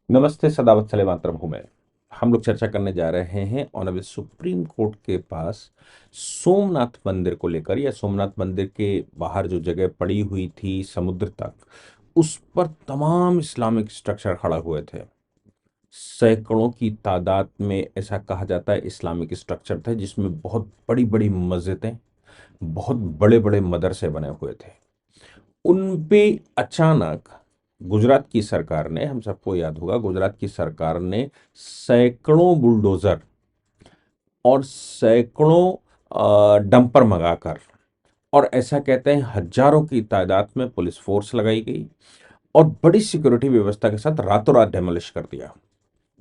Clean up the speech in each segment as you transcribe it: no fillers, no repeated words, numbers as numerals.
नमस्ते, सदावत्सले मातरम हूँ मैं। हम लोग चर्चा करने जा रहे हैं ऑनरेबल सुप्रीम कोर्ट के पास सोमनाथ मंदिर को लेकर, या सोमनाथ मंदिर के बाहर जो जगह पड़ी हुई थी समुद्र तक, उस पर तमाम इस्लामिक स्ट्रक्चर खड़ा हुए थे। सैकड़ों की तादाद में ऐसा कहा जाता है इस्लामिक स्ट्रक्चर थे, जिसमें बहुत बड़ी बड़ी मस्जिदें, बहुत बड़े बड़े मदरसे बने हुए थे। उन पे अचानक गुजरात की सरकार ने, हम सबको याद होगा, गुजरात की सरकार ने सैकड़ों बुलडोजर और सैकड़ों डंपर मंगाकर, और ऐसा कहते हैं हजारों की तादाद में पुलिस फोर्स लगाई गई और बड़ी सिक्योरिटी व्यवस्था के साथ रातों रात डेमोलिश कर दिया।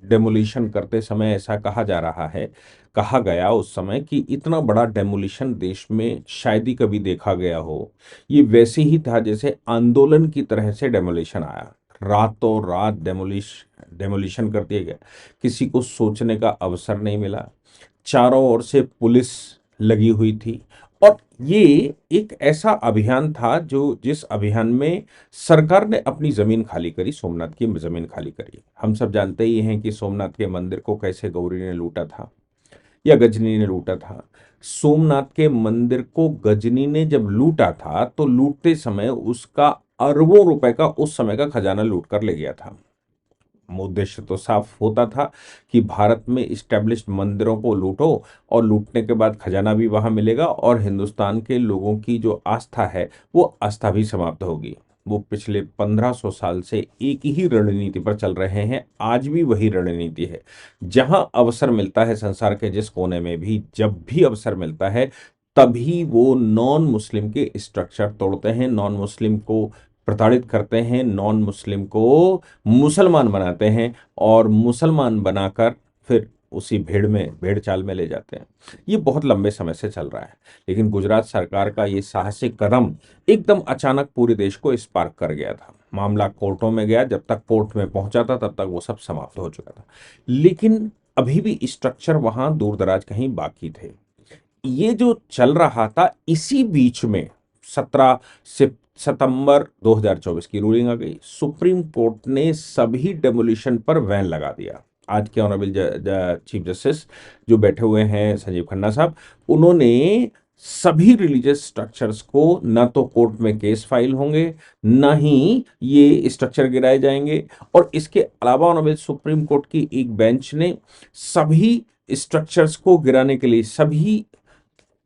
डेमोलिशन करते समय ऐसा कहा जा रहा है, कहा गया उस समय, कि इतना बड़ा डेमोलिशन देश में शायद ही कभी देखा गया हो। ये वैसे ही था जैसे आंदोलन की तरह से डेमोलिशन आया। रातों रात डेमोलिशन कर दिया गया। किसी को सोचने का अवसर नहीं मिला। चारों ओर से पुलिस लगी हुई थी। और ये एक ऐसा अभियान था जो जिस अभियान में सरकार ने अपनी जमीन खाली करी, सोमनाथ की जमीन खाली करी। हम सब जानते ही हैं कि सोमनाथ के मंदिर को कैसे गौरी ने लूटा था या गजनी ने लूटा था। सोमनाथ के मंदिर को गजनी ने जब लूटा था तो लूटते समय उसका अरबों रुपए का उस समय का खजाना लूट कर ले गया था। उद्देश्य तो साफ होता था कि भारत में इस्टेब्लिश्ड मंदिरों को लूटो, और लूटने के बाद खजाना भी वहां मिलेगा और हिंदुस्तान के लोगों की जो आस्था है वो आस्था भी समाप्त होगी। वो पिछले 1500 साल से एक ही रणनीति पर चल रहे हैं। आज भी वही रणनीति है। जहां अवसर मिलता है संसार के जिस कोने में भी, जब भी अवसर मिलता है, तभी वो नॉन मुस्लिम के स्ट्रक्चर तोड़ते हैं, नॉन मुस्लिम को प्रताड़ित करते हैं, नॉन मुस्लिम को मुसलमान बनाते हैं, और मुसलमान बनाकर फिर उसी भेड़ चाल में ले जाते हैं। ये बहुत लंबे समय से चल रहा है। लेकिन गुजरात सरकार का ये साहसिक कदम एकदम अचानक पूरे देश को स्पार्क कर गया था। मामला कोर्टों में गया। जब तक कोर्ट में पहुंचा था तब तक वो सब समाप्त हो चुका था। लेकिन अभी भी स्ट्रक्चर वहां दूर दराज कहीं बाकी थे। ये जो चल रहा था, इसी बीच में 17 सितंबर 2024 की रूलिंग आ गई। सुप्रीम कोर्ट ने सभी डेमोलिशन पर बैन लगा दिया। आज के ऑनरेबल चीफ जस्टिस जो बैठे हुए हैं, संजीव खन्ना साहब, उन्होंने सभी रिलीजियस स्ट्रक्चर्स को, ना तो कोर्ट में केस फाइल होंगे, ना ही ये स्ट्रक्चर गिराए जाएंगे। और इसके अलावा ऑनरेबल सुप्रीम कोर्ट की एक बेंच ने सभी स्ट्रक्चर्स को गिराने के लिए, सभी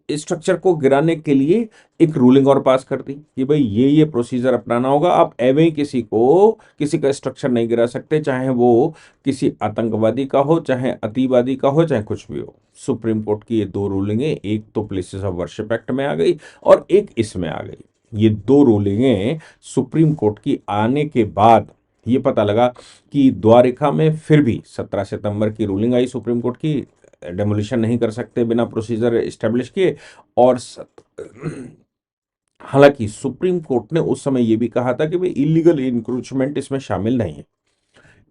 स्ट्रक्चर को गिराने के लिए एक रूलिंग और पास कर दी कि भाई ये प्रोसीजर अपनाना होगा। आप एवं किसी का स्ट्रक्चर नहीं गिरा सकते, चाहे वो किसी आतंकवादी का हो, चाहे अतिवादी का हो, चाहे कुछ भी हो। सुप्रीम कोर्ट की ये दो रूलिंगें, एक तो प्लेसेस ऑफ वर्शिप एक्ट में आ गई और एक इसमें आ गई। ये दो रूलिंगें सुप्रीम कोर्ट की आने के बाद ये पता लगा कि द्वारिका में फिर भी 17 सितंबर की रूलिंग आई सुप्रीम कोर्ट की, डेमोलिशन नहीं कर सकते बिना प्रोसीजर एस्टेब्लिश किए। और हालांकि सुप्रीम कोर्ट ने उस समय यह भी कहा था कि भाई इलीगल इंक्रोचमेंट इसमें शामिल नहीं है।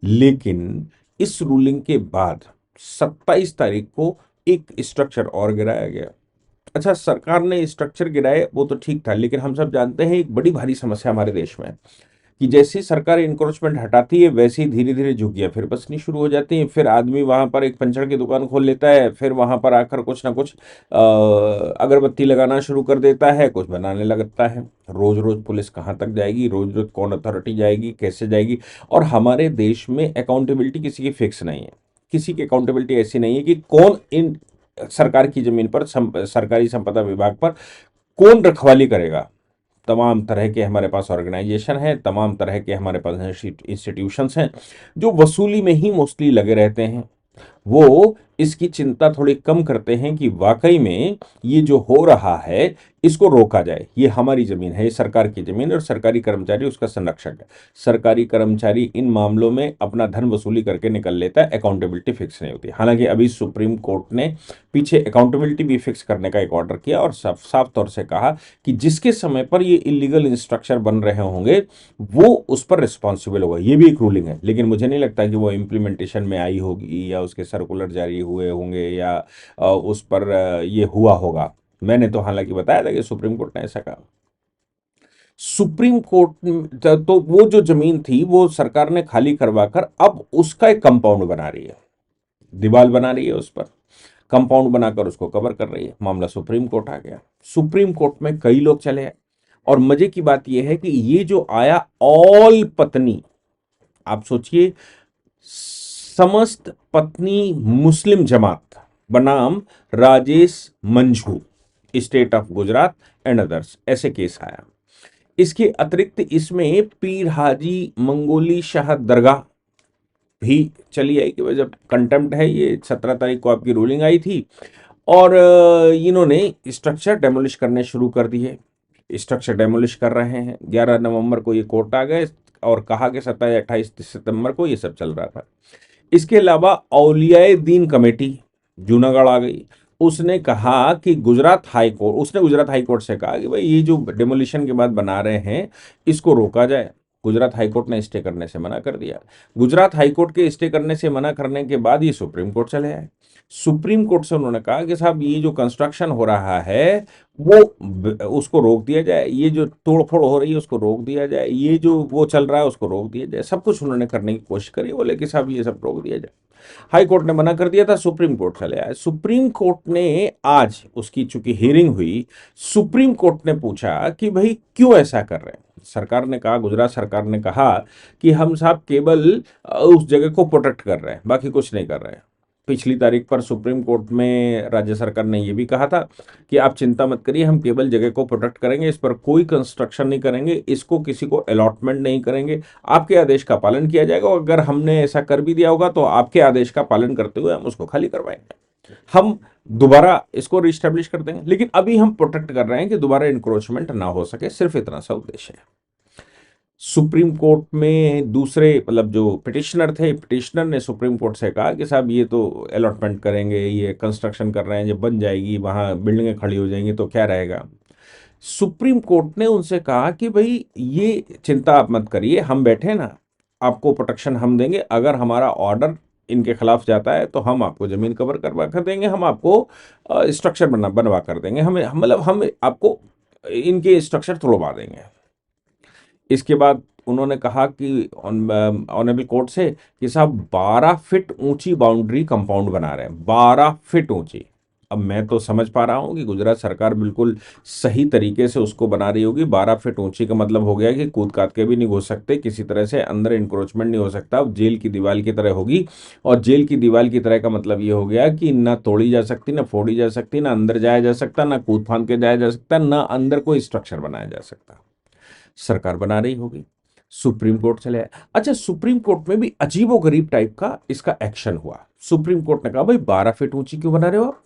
लेकिन इस रूलिंग के बाद 27 तारीख को एक स्ट्रक्चर और गिराया गया। अच्छा, सरकार ने स्ट्रक्चर गिराए वो तो ठीक था, लेकिन हम सब जानते हैं एक बड़ी भारी समस्या हमारे देश में, कि जैसे सरकार इंक्रोचमेंट हटाती है वैसे ही धीरे धीरे झुग्गियां फिर बसनी शुरू हो जाती हैं। फिर आदमी वहां पर एक पंचर की दुकान खोल लेता है, फिर वहां पर आकर कुछ ना कुछ अगरबत्ती लगाना शुरू कर देता है, कुछ बनाने लगता है। रोज रोज पुलिस कहाँ तक जाएगी, रोज रोज कौन अथॉरिटी जाएगी, कैसे जाएगी। और हमारे देश में अकाउंटेबिलिटी किसी की फिक्स नहीं है। किसी की अकाउंटेबिलिटी ऐसी नहीं है कि कौन इन सरकार की जमीन पर, सरकारी संपदा विभाग पर कौन रखवाली करेगा। तमाम तरह के हमारे पास ऑर्गेनाइजेशन हैं, तमाम तरह के हमारे पास इंस्टीट्यूशंस हैं, जो वसूली में ही मोस्टली लगे रहते हैं। वो इसकी चिंता थोड़ी कम करते हैं कि वाकई में ये जो हो रहा है इसको रोका जाए। ये हमारी जमीन है, ये सरकार की जमीन है, और सरकारी कर्मचारी उसका संरक्षक है। सरकारी कर्मचारी इन मामलों में अपना धन वसूली करके निकल लेता है, अकाउंटेबिलिटी फिक्स नहीं होती। हालांकि अभी सुप्रीम कोर्ट ने पीछे अकाउंटेबिलिटी भी फिक्स करने का एक ऑर्डर किया और साफ साफ तौर से कहा कि जिसके समय पर ये इलीगल इंस्ट्रक्चर बन रहे होंगे वो उस पर रिस्पॉन्सिबल होगा। ये भी एक रूलिंग है, लेकिन मुझे नहीं लगता कि वो इम्प्लीमेंटेशन में आई होगी या उसके सर्कुलर जारी हुए होंगे या उस पर ये हुआ होगा। मैंने तो हालांकि बताया था कि सुप्रीम कोर्ट ने ऐसा कहा। सुप्रीम कोर्ट तो वो जो जमीन थी वो सरकार ने खाली करवाकर अब उसका एक कंपाउंड बना रही है, दीवार बना रही है, उस पर कंपाउंड बनाकर उसको कवर कर रही है। मामला सुप्रीम कोर्ट आ गया। सुप्रीम कोर्ट में कई लोग चले आए और मजे की बात यह है कि ये जो आया ऑल पत्नी, आप सोचिए, समस्त पत्नी मुस्लिम जमात बनाम Rajesh Manjhu, state of Gujarat and others, ऐसे केस आया। इसके अतिरिक्त इसमें पीर हाजी मंगोली शाह दरगाह भी चली आई कि भाई जब कंटेम्प्ट है, ये 17 तारीख को आपकी रूलिंग आई थी और इन्होंने स्ट्रक्चर डेमोलिश करने शुरू कर दिए। स्ट्रक्चर डेमोलिश कर रहे हैं। 11 नवंबर को ये कोर्ट आ गए और कहा कि 27-28 सितंबर को ये सब चल रहा था। इसके अलावा औलियाए दीन कमेटी जूनागढ़ आ गई। उसने कहा कि गुजरात हाई कोर्ट से कहा कि भाई ये जो डेमोलिशन के बाद बना रहे हैं इसको रोका जाए। गुजरात हाई कोर्ट ने स्टे करने से मना कर दिया। गुजरात हाई कोर्ट के स्टे करने से मना करने के बाद ये सुप्रीम कोर्ट चले आए। सुप्रीम कोर्ट से उन्होंने कहा कि साहब ये जो कंस्ट्रक्शन हो रहा है वो उसको रोक दिया जाए, ये जो तोड़फोड़ हो रही है उसको रोक दिया जाए, ये जो वो चल रहा है उसको रोक दिया जाए। सब कुछ उन्होंने करने की कोशिश करी, बोले कि साहब ये सब रोक दिया जाए। हाई कोर्ट ने मना कर दिया था, सुप्रीम कोर्ट चले आए। सुप्रीम कोर्ट ने आज उसकी चूंकि हियरिंग हुई, सुप्रीम कोर्ट ने पूछा कि भाई क्यों ऐसा कर रहे हैं। सरकार ने कहा, गुजरात सरकार ने कहा कि हम साहब केवल उस जगह को प्रोटेक्ट कर रहे हैं, बाकी कुछ नहीं कर रहे हैं। पिछली तारीख पर सुप्रीम कोर्ट में राज्य सरकार ने यह भी कहा था कि आप चिंता मत करिए, हम केवल जगह को प्रोटेक्ट करेंगे, इस पर कोई कंस्ट्रक्शन नहीं करेंगे, इसको किसी को अलॉटमेंट नहीं करेंगे, आपके आदेश का पालन किया जाएगा और अगर हमने ऐसा कर भी दिया होगा तो आपके आदेश का पालन करते हुए हम उसको खाली करवाएंगे, हम दोबारा इसको रिस्टेब्लिश कर देंगे। लेकिन अभी हम प्रोटेक्ट कर रहे हैं कि दोबारा इंक्रोचमेंट ना हो सके, सिर्फ इतना सा उद्देश्य है। सुप्रीम कोर्ट में दूसरे मतलब जो पिटिशनर थे, पिटिशनर ने सुप्रीम कोर्ट से कहा कि साहब ये तो अलॉटमेंट करेंगे, ये कंस्ट्रक्शन कर रहे हैं, जब बन जाएगी वहाँ बिल्डिंगें खड़ी हो जाएंगी तो क्या रहेगा। सुप्रीम कोर्ट ने उनसे कहा कि भाई ये चिंता आप मत करिए, हम बैठे ना, आपको प्रोटेक्शन हम देंगे, अगर हमारा ऑर्डर इनके खिलाफ जाता है तो हम आपको जमीन कवर करवा कर देंगे, हम आपको स्ट्रक्चर बनवा कर देंगे, हमें मतलब हम आपको इनके स्ट्रक्चर तोड़वा देंगे। इसके बाद उन्होंने कहा कि ऑनरेबल कोर्ट से कि साहब 12 फीट ऊंची बाउंड्री कंपाउंड बना रहे हैं, 12 फीट ऊंची। अब मैं तो समझ पा रहा हूं कि गुजरात सरकार बिल्कुल सही तरीके से उसको बना रही होगी। 12 फीट ऊंची का मतलब हो गया कि कूद काद के भी नहीं घुस सकते, किसी तरह से अंदर इंक्रोचमेंट नहीं हो सकता, अब जेल की दीवार की तरह होगी। और जेल की दीवार की तरह का मतलब ये हो गया कि ना तोड़ी जा सकती, ना फोड़ी जा सकती, ना अंदर जाया जा सकता, ना कूद फांद के जाया जा सकता, ना अंदर कोई स्ट्रक्चर बनाया जा सकता। सरकार बना रही होगी, सुप्रीम कोर्ट चले आए। अच्छा, सुप्रीम कोर्ट में भी अजीबोगरीब टाइप का इसका एक्शन हुआ। सुप्रीम कोर्ट ने कहा भाई 12 फीट ऊंची क्यों बना रहे हो आप।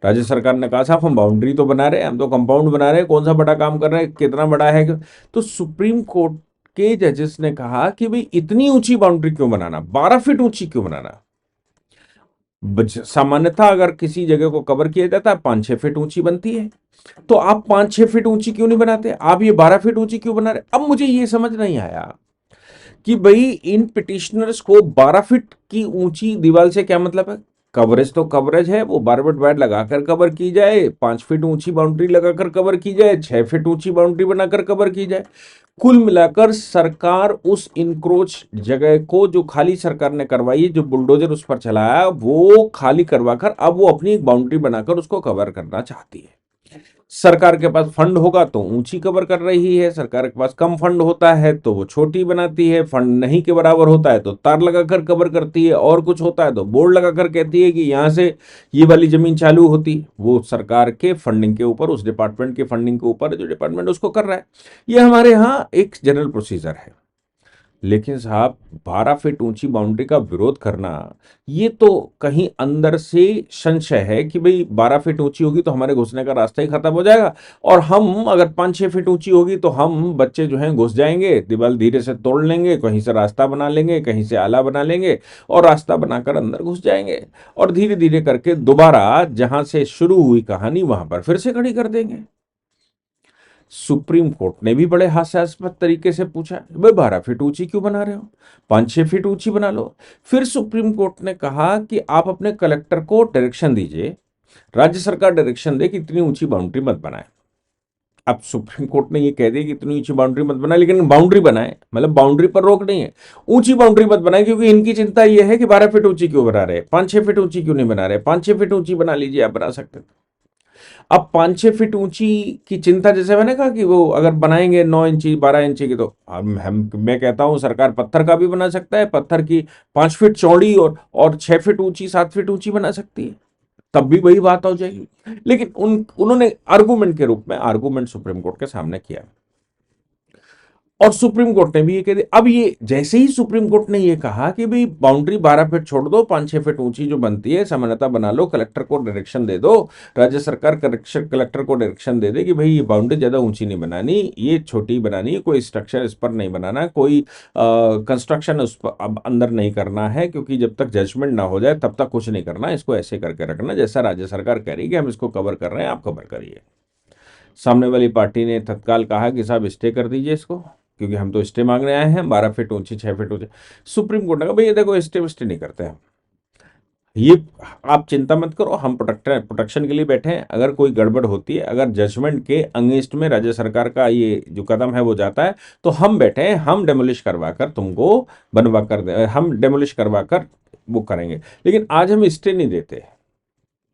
राज्य सरकार ने कहा साहब हम बाउंड्री तो बना रहे हैं, हम तो कंपाउंड बना रहे हैं, कौन सा बड़ा काम कर रहे हैं, कितना बड़ा है। तो सुप्रीम कोर्ट के जजेस ने कहा कि भाई इतनी ऊंची बाउंड्री क्यों बनाना, 12 फीट ऊंची क्यों बनाना। सामान्यतः अगर किसी जगह को कवर किया जाता है 5-6 फीट ऊंची बनती है, तो आप 5-6 फीट ऊंची क्यों नहीं बनाते, आप ये 12 फीट ऊंची क्यों बना रहे। अब मुझे ये समझ नहीं आया कि भाई इन पिटिशनर्स को 12 फीट की ऊंची दीवार से क्या मतलब है। कवरेज तो कवरेज है, वो बारबेट वायर लगाकर कवर की जाए, 5 फीट ऊंची बाउंड्री लगाकर कवर की जाए, 6 फीट ऊंची बाउंड्री बनाकर कवर की जाए। कुल मिलाकर सरकार उस इंक्रोच जगह को जो खाली सरकार ने करवाई है, जो बुलडोजर उस पर चलाया, वो खाली करवाकर अब वो अपनी एक बाउंड्री बनाकर उसको कवर करना चाहती है। सरकार के पास फंड होगा तो ऊंची कवर कर रही है, सरकार के पास कम फंड होता है तो वो छोटी बनाती है, फंड नहीं के बराबर होता है तो तार लगाकर कवर करती है, और कुछ होता है तो बोर्ड लगाकर कहती है कि यहां से ये वाली जमीन चालू होती। वो सरकार के फंडिंग के ऊपर, उस डिपार्टमेंट के फंडिंग के ऊपर, जो डिपार्टमेंट उसको कर रहा है। ये हमारे यहाँ एक जनरल प्रोसीजर है। लेकिन साहब 12 फीट ऊंची बाउंड्री का विरोध करना, ये तो कहीं अंदर से संशय है कि भाई 12 फीट ऊंची होगी तो हमारे घुसने का रास्ता ही खत्म हो जाएगा, और हम अगर 5-6 फीट ऊंची होगी तो हम बच्चे जो हैं घुस जाएंगे, दीवार धीरे से तोड़ लेंगे, कहीं से रास्ता बना लेंगे, कहीं से आला बना लेंगे और रास्ता बनाकर अंदर घुस जाएंगे, और धीरे धीरे करके दोबारा जहां से शुरू हुई कहानी वहां पर फिर से खड़ी कर देंगे। सुप्रीम कोर्ट ने भी बड़े हास्यास्पद तरीके से पूछा भाई 12 फीट ऊंची क्यों बना रहे हो, 5-6 फीट ऊंची बना लो। फिर सुप्रीम कोर्ट ने कहा कि आप अपने कलेक्टर को डायरेक्शन दीजिए, राज्य सरकार डायरेक्शन दे कि इतनी ऊंची बाउंड्री मत बनाए। अब सुप्रीम कोर्ट ने ये कह दिया कि इतनी ऊंची बाउंड्री मत बनाए, लेकिन बाउंड्री बनाए, मतलब बाउंड्री पर रोक नहीं है, ऊंची बाउंड्री मत बनाए, क्योंकि इनकी चिंता ये है कि 12 फीट ऊंची क्यों बना रहे, 5-6 फीट ऊंची क्यों नहीं बना रहे, 5-6 फीट ऊंची बना लीजिए, आप बना सकते थे। अब 5-6 फीट ऊंची की चिंता, जैसे मैंने कहा कि वो अगर बनाएंगे 9 इंची 12 इंची की, तो हम मैं कहता हूं सरकार पत्थर का भी बना सकता है, पत्थर की 5 फीट चौड़ी और 6 फीट ऊंची 7 फीट ऊंची बना सकती है, तब भी वही बात हो जाएगी। लेकिन उन्होंने आर्गूमेंट के रूप में आर्गूमेंट सुप्रीम कोर्ट के सामने किया, और सुप्रीम कोर्ट ने भी ये कह दिया। अब ये जैसे ही सुप्रीम कोर्ट ने ये कहा कि भाई बाउंड्री 12 फीट छोड़ दो, 5-6 फीट ऊंची जो बनती है सामान्यता बना लो, कलेक्टर को डायरेक्शन दे दो, राज्य सरकार कलेक्टर को डायरेक्शन दे दे कि भाई ये बाउंड्री ज्यादा ऊंची नहीं बनानी, ये छोटी बनानी है, कोई स्ट्रक्चर इस पर नहीं बनाना, कोई कंस्ट्रक्शन उस पर अब अंदर नहीं करना है, क्योंकि जब तक जजमेंट ना हो जाए तब तक कुछ नहीं करना, इसको ऐसे करके रखना जैसा राज्य सरकार कह रही है कि हम इसको कवर कर रहे हैं, आप कवर करिए। सामने वाली पार्टी ने तत्काल कहा कि साहब स्टे कर दीजिए इसको, क्योंकि हम तो स्टे मांगने आए हैं, 12 फीट ऊंची 6 फीट ऊंची। सुप्रीम कोर्ट ने कहा भैया देखो, स्टे वेस्टे नहीं करते हैं, ये आप चिंता मत करो, हम प्रोटेक्शन के लिए बैठे हैं, अगर कोई गड़बड़ होती है, अगर जजमेंट के अगेंस्ट में राज्य सरकार का ये जो कदम है वो जाता है, तो हम बैठे हैं, हम डेमोलिश करवा कर तुमको बनवा कर दे, हम डेमोलिश करवा कर वो करेंगे, लेकिन आज हम स्टे नहीं देते।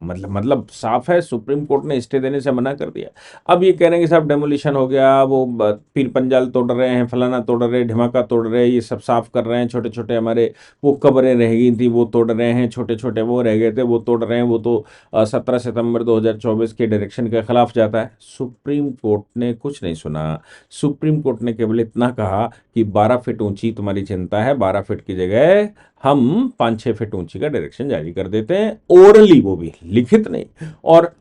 मतलब साफ है, सुप्रीम कोर्ट ने स्टे देने से मना कर दिया। अब ये कह रहे हैं कि साहब डेमोलिशन हो गया, वो पीर पंजाल तोड़ रहे हैं, फलाना तोड़ रहे हैं, ढिमाका तोड़ रहे हैं, ये सब साफ कर रहे हैं, छोटे छोटे हमारे वो कब्रें रह गई थी वो तोड़ रहे हैं, छोटे छोटे वो रह गए थे वो तोड़ रहे हैं, वो तो 17 सितंबर 2024 के डायरेक्शन के खिलाफ जाता है। सुप्रीम कोर्ट ने कुछ नहीं सुना, सुप्रीम कोर्ट ने केवल इतना कहा कि 12 फीट ऊंची तुम्हारी चिंता है, 12 फीट की जगह हम 5-6 फीट ऊंची का डायरेक्शन जारी कर देते हैं, ओरली, वो भी लिखित नहीं। और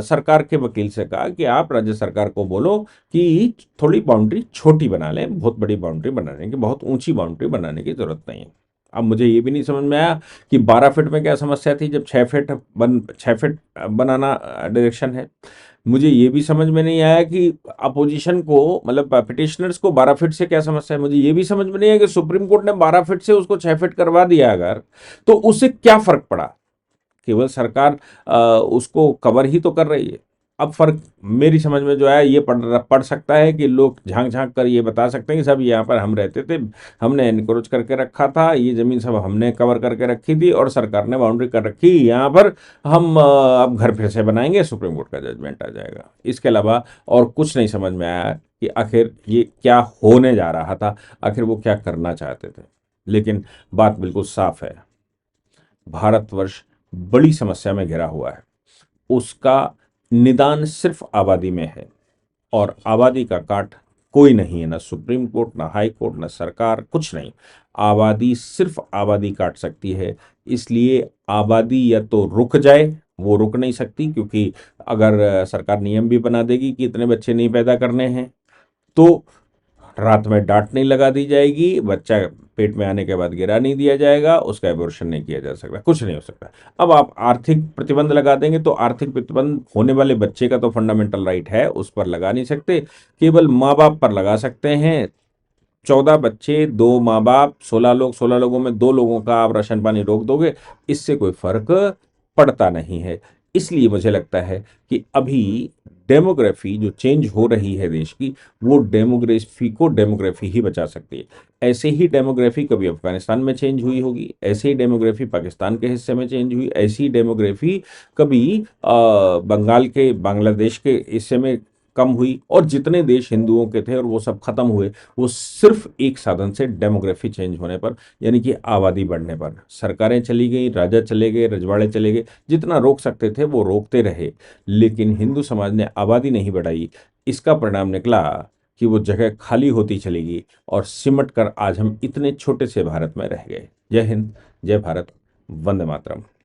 सरकार के वकील से कहा कि आप राज्य सरकार को बोलो कि थोड़ी बाउंड्री छोटी बना लें, बहुत बड़ी बाउंड्री बनाने की, बहुत ऊंची बाउंड्री बनाने की जरूरत नहीं है। अब मुझे ये भी नहीं समझ में आया कि 12 फीट में क्या समस्या थी जब 6 फीट बनाना डायरेक्शन है। मुझे ये भी समझ में नहीं आया कि अपोजिशन को, मतलब पिटिशनर्स को 12 फीट से क्या समस्या है। मुझे ये भी समझ में नहीं आया कि सुप्रीम कोर्ट ने 12 फीट से उसको 6 फीट करवा दिया अगर, तो उससे क्या फर्क पड़ा। केवल सरकार उसको कवर ही तो कर रही है। अब फर्क मेरी समझ में जो आया, ये पड़ सकता है कि लोग झांक झांक कर ये बता सकते हैं कि सब यहाँ पर हम रहते थे, हमने एनक्रोच करके रखा था, ये जमीन सब हमने कवर करके रखी थी और सरकार ने बाउंड्री कर रखी, यहाँ पर हम अब घर फिर से बनाएंगे, सुप्रीम कोर्ट का जजमेंट आ जाएगा। इसके अलावा और कुछ नहीं समझ में आया कि आखिर ये क्या होने जा रहा था, आखिर वो क्या करना चाहते थे। लेकिन बात बिल्कुल साफ है, भारतवर्ष बड़ी समस्या में घिरा हुआ है, उसका निदान सिर्फ आबादी में है, और आबादी का काट कोई नहीं है, ना सुप्रीम कोर्ट, ना हाई कोर्ट, ना सरकार, कुछ नहीं। आबादी, सिर्फ आबादी काट सकती है। इसलिए आबादी या तो रुक जाए, वो रुक नहीं सकती, क्योंकि अगर सरकार नियम भी बना देगी कि इतने बच्चे नहीं पैदा करने हैं, तो रात में डांट नहीं लगा दी जाएगी, बच्चा पेट में आने के बाद गिरा नहीं दिया जाएगा, उसका एबॉर्शन नहीं किया जा सकता, कुछ नहीं हो सकता। अब आप आर्थिक प्रतिबंध लगा देंगे, तो आर्थिक प्रतिबंध होने वाले बच्चे का तो फंडामेंटल राइट है, उस पर लगा नहीं सकते, केवल माँ बाप पर लगा सकते हैं। 14 बच्चे, 2 माँ बाप, 16 लोग, 16 लोगों में 2 लोगों का आप राशन पानी रोक दोगे, इससे कोई फर्क पड़ता नहीं है। इसलिए मुझे लगता है कि अभी डेमोग्राफी जो चेंज हो रही है देश की, वो डेमोग्राफी ही बचा सकती है। ऐसे ही डेमोग्राफी कभी अफगानिस्तान में चेंज हुई होगी, ऐसे ही डेमोग्राफी पाकिस्तान के हिस्से में चेंज हुई, ऐसी डेमोग्राफी कभी बंगाल के, बांग्लादेश के हिस्से में कम हुई, और जितने देश हिंदुओं के थे और वो सब खत्म हुए, वो सिर्फ एक साधन से, डेमोग्राफी चेंज होने पर, यानी कि आबादी बढ़ने पर। सरकारें चली गई, राजा चले गए, रजवाड़े चले गए, जितना रोक सकते थे वो रोकते रहे, लेकिन हिंदू समाज ने आबादी नहीं बढ़ाई। इसका परिणाम निकला कि वो जगह खाली होती चली गई, और सिमट कर आज हम इतने छोटे से भारत में रह गए। जय हिंद, जय भारत, वंदे मातरम।